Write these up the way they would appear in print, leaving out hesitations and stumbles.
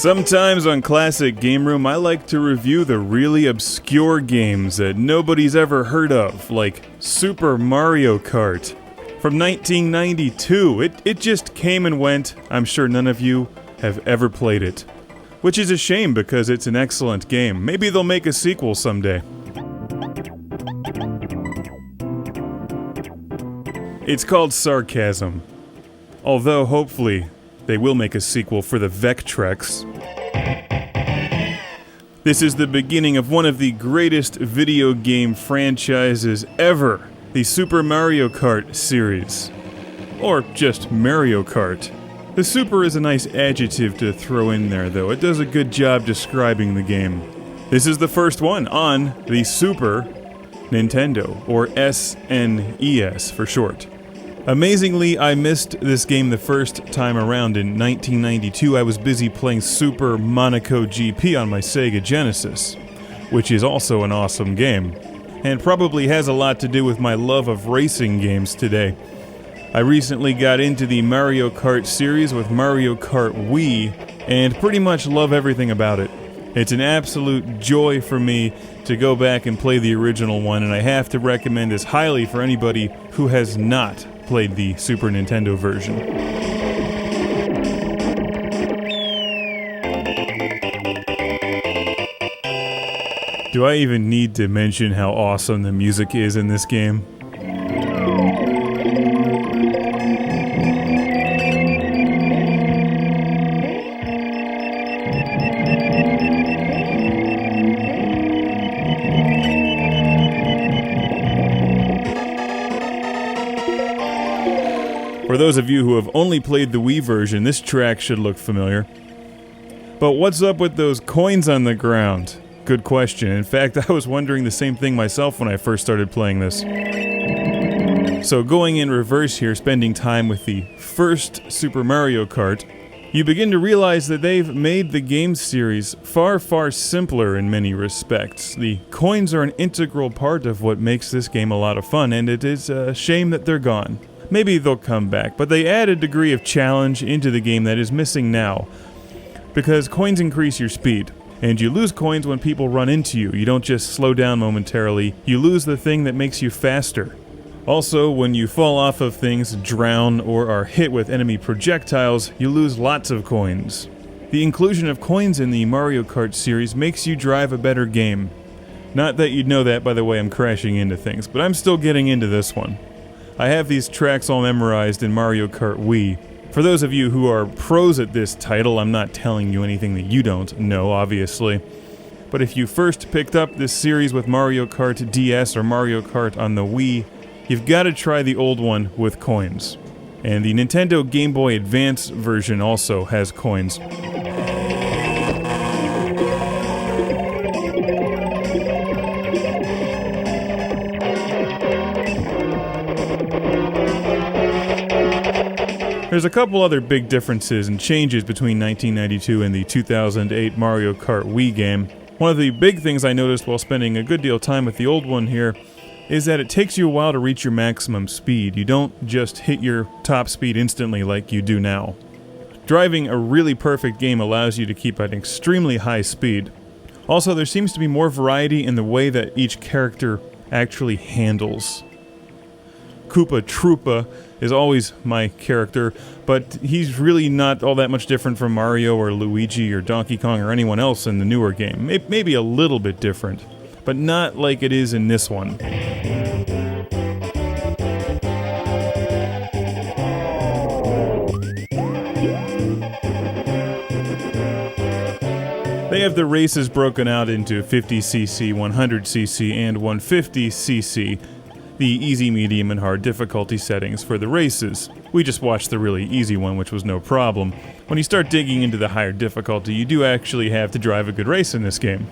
Sometimes on Classic Game Room, I like to review the really obscure games that nobody's ever heard of, like Super Mario Kart. From 1992, it just came and went. I'm sure none of you have ever played it. Which is a shame because it's an excellent game. Maybe they'll make a sequel someday. It's called Sarcasm. Although, hopefully, they will make a sequel for the Vectrex. This is the beginning of one of the greatest video game franchises ever, the Super Mario Kart series. Or just Mario Kart. The Super is a nice adjective to throw in there, though. It does a good job describing the game. This is the first one on the Super Nintendo, or SNES for short. Amazingly, I missed this game the first time around in 1992. I was busy playing Super Monaco GP on my Sega Genesis, which is also an awesome game, and probably has a lot to do with my love of racing games today. I recently got into the Mario Kart series with Mario Kart Wii, and pretty much love everything about it. It's an absolute joy for me to go back and play the original one, and I have to recommend this highly for anybody who has not played the Super Nintendo version. Do I even need to mention how awesome the music is in this game? For those of you who have only played the Wii version, this track should look familiar. But what's up with those coins on the ground? Good question. In fact, I was wondering the same thing myself when I first started playing this. So going in reverse here, spending time with the first Super Mario Kart, you begin to realize that they've made the game series far, far simpler in many respects. The coins are an integral part of what makes this game a lot of fun, and it is a shame that they're gone. Maybe they'll come back, but they add a degree of challenge into the game that is missing now. Because coins increase your speed, and you lose coins when people run into you. You don't just slow down momentarily, you lose the thing that makes you faster. Also, when you fall off of things, drown, or are hit with enemy projectiles, you lose lots of coins. The inclusion of coins in the Mario Kart series makes you drive a better game. Not that you'd know that by the way I'm crashing into things, but I'm still getting into this one. I have these tracks all memorized in Mario Kart Wii. For those of you who are pros at this title, I'm not telling you anything that you don't know, obviously. But if you first picked up this series with Mario Kart DS or Mario Kart on the Wii, you've got to try the old one with coins. And the Nintendo Game Boy Advance version also has coins. There's a couple other big differences and changes between 1992 and the 2008 Mario Kart Wii game. One of the big things I noticed while spending a good deal of time with the old one here is that it takes you a while to reach your maximum speed. You don't just hit your top speed instantly like you do now. Driving a really perfect game allows you to keep at an extremely high speed. Also, there seems to be more variety in the way that each character actually handles. Koopa Troopa is always my character, but he's really not all that much different from Mario or Luigi or Donkey Kong or anyone else in the newer game. Maybe a little bit different, but not like it is in this one. They have the races broken out into 50cc, 100cc, and 150cc. The easy, medium, and hard difficulty settings for the races. We just watched the really easy one, which was no problem. When you start digging into the higher difficulty, you do actually have to drive a good race in this game.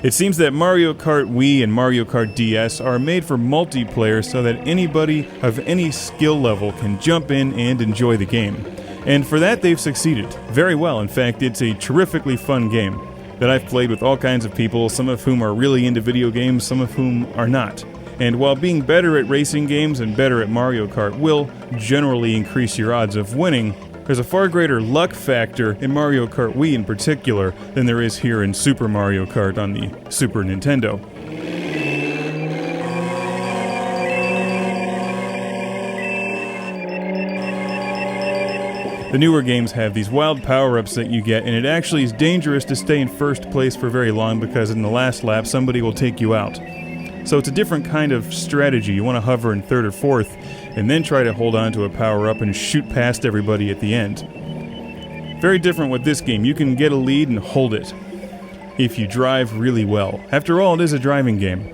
It seems that Mario Kart Wii and Mario Kart DS are made for multiplayer so that anybody of any skill level can jump in and enjoy the game. And for that, they've succeeded very well. In fact, it's a terrifically fun game that I've played with all kinds of people, some of whom are really into video games, some of whom are not. And while being better at racing games and better at Mario Kart will generally increase your odds of winning, There's a far greater luck factor in Mario Kart Wii in particular than there is here in Super Mario Kart on the Super Nintendo. The newer games have these wild power-ups that you get, and it actually is dangerous to stay in first place for very long because in the last lap somebody will take you out. So it's a different kind of strategy. You want to hover in third or fourth, and then try to hold on to a power-up and shoot past everybody at the end. Very different with this game. You can get a lead and hold it if you drive really well. After all, it is a driving game.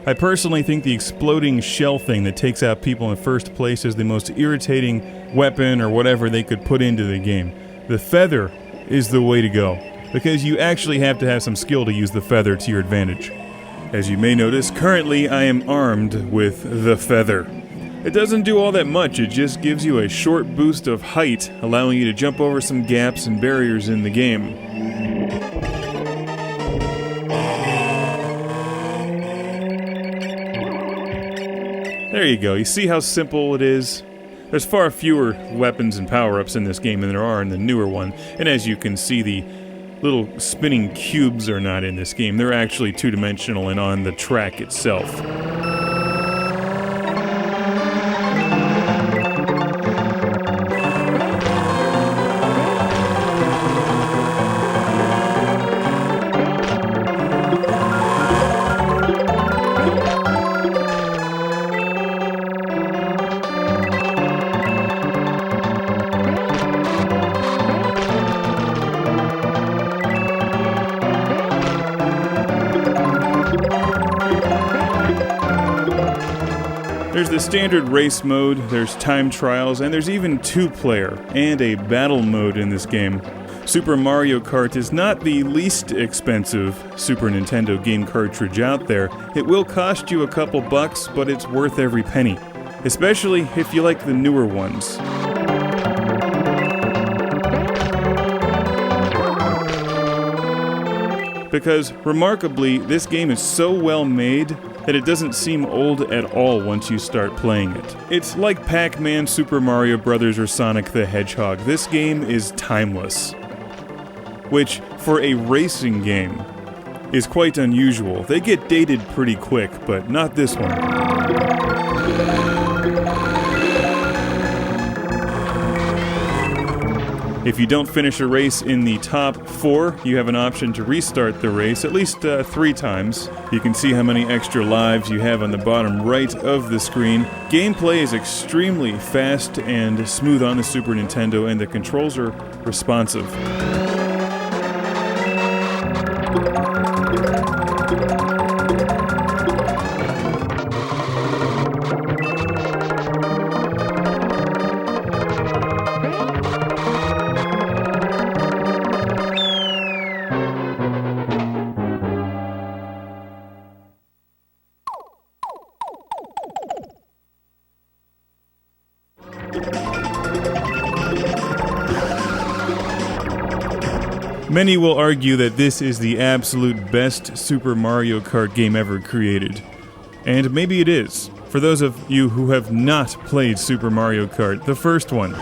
I personally think the exploding shell thing that takes out people in first place is the most irritating weapon or whatever they could put into the game. The feather is the way to go, because you actually have to have some skill to use the feather to your advantage. As you may notice, currently I am armed with the feather. It doesn't do all that much, it just gives you a short boost of height, allowing you to jump over some gaps and barriers in the game. There you go, you see how simple it is? There's far fewer weapons and power-ups in this game than there are in the newer one, and as you can see, the little spinning cubes are not in this game. They're actually two-dimensional and on the track itself. There's the standard race mode, there's time trials, and there's even two-player and a battle mode in this game. Super Mario Kart is not the least expensive Super Nintendo game cartridge out there. It will cost you a couple bucks, but it's worth every penny, especially if you like the newer ones. Because, remarkably, this game is so well made that it doesn't seem old at all once you start playing it. It's like Pac-Man, Super Mario Bros., or Sonic the Hedgehog. This game is timeless, which, for a racing game, is quite unusual. They get dated pretty quick, but not this one. If you don't finish a race in the top 4, you have an option to restart the race at least 3 times. You can see how many extra lives you have on the bottom right of the screen. Gameplay is extremely fast and smooth on the Super Nintendo, and the controls are responsive. Many will argue that this is the absolute best Super Mario Kart game ever created. And maybe it is. For those of you who have not played Super Mario Kart, the first one,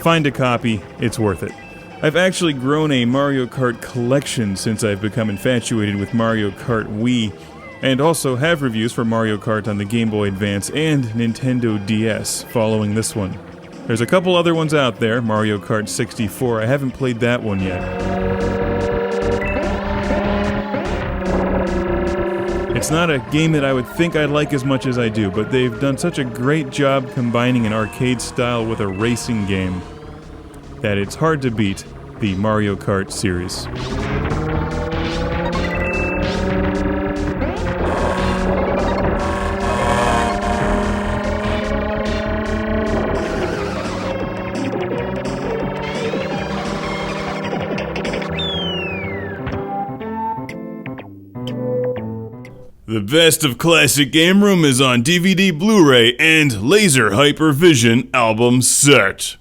find a copy, it's worth it. I've actually grown a Mario Kart collection since I've become infatuated with Mario Kart Wii, and also have reviews for Mario Kart on the Game Boy Advance and Nintendo DS following this one. There's a couple other ones out there, Mario Kart 64, I haven't played that one yet. It's not a game that I would think I'd like as much as I do, but they've done such a great job combining an arcade style with a racing game that it's hard to beat the Mario Kart series. The best of Classic Game Room is on DVD, Blu-ray, and Laser Hypervision album set.